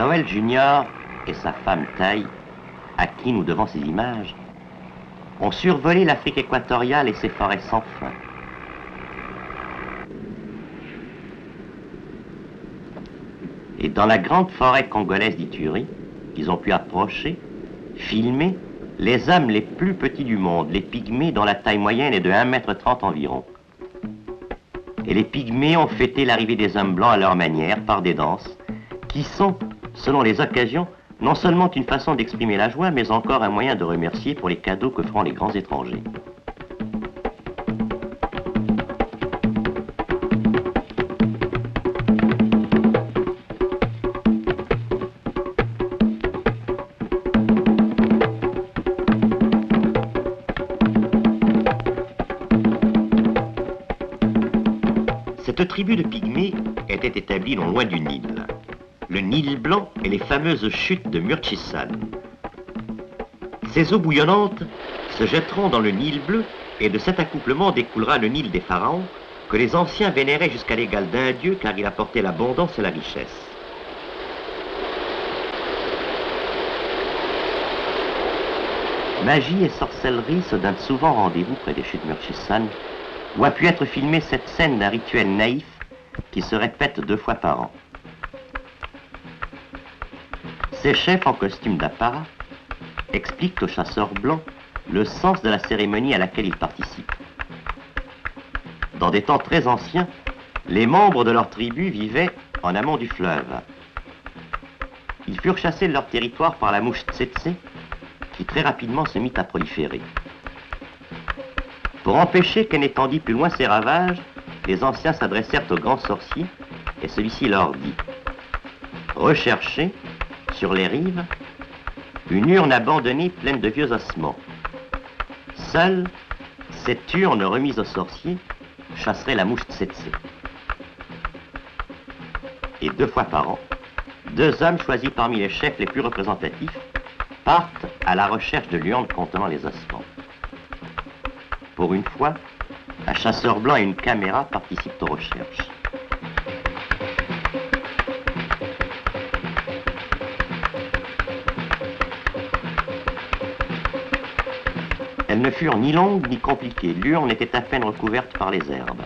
Lowell Jr. et sa femme Taille, à qui nous devons ces images, ont survolé l'Afrique équatoriale et ses forêts sans fin. Et dans la grande forêt congolaise d'Ituri, ils ont pu approcher, filmer les hommes les plus petits du monde, les pygmées dont la taille moyenne est de 1,30 m environ. Et les pygmées ont fêté l'arrivée des hommes blancs à leur manière, par des danses, qui sont, selon les occasions, non seulement une façon d'exprimer la joie, mais encore un moyen de remercier pour les cadeaux que feront les grands étrangers. Cette tribu de pygmées était établie non loin du Nil. Le Nil blanc et les fameuses chutes de Murchison. Ces eaux bouillonnantes se jetteront dans le Nil bleu et de cet accouplement découlera le Nil des pharaons que les anciens vénéraient jusqu'à l'égal d'un dieu car il apportait l'abondance et la richesse. Magie et sorcellerie se donnent souvent rendez-vous près des chutes Murchison, où a pu être filmée cette scène d'un rituel naïf qui se répète 2 fois par an. Ces chefs en costume d'apparat expliquent aux chasseurs blancs le sens de la cérémonie à laquelle ils participent. Dans des temps très anciens, les membres de leur tribu vivaient en amont du fleuve. Ils furent chassés de leur territoire par la mouche tsetse, qui très rapidement se mit à proliférer. Pour empêcher qu'elle n'étendît plus loin ses ravages, les anciens s'adressèrent au grand sorcier et celui-ci leur dit « Recherchez, sur les rives, une urne abandonnée pleine de vieux ossements. Seule, cette urne remise au sorcier chasserait la mouche tsetse. » Et 2 fois par an, 2 hommes choisis parmi les chefs les plus représentatifs partent à la recherche de l'urne contenant les ossements. Pour une fois, un chasseur blanc et une caméra participent aux recherches. Elles ne furent ni longues ni compliquées. L'urne était à peine recouverte par les herbes.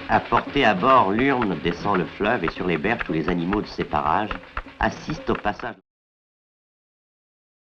Apportée à bord, l'urne descend le fleuve et sur les berges, tous les animaux de ces parages assistent au passage.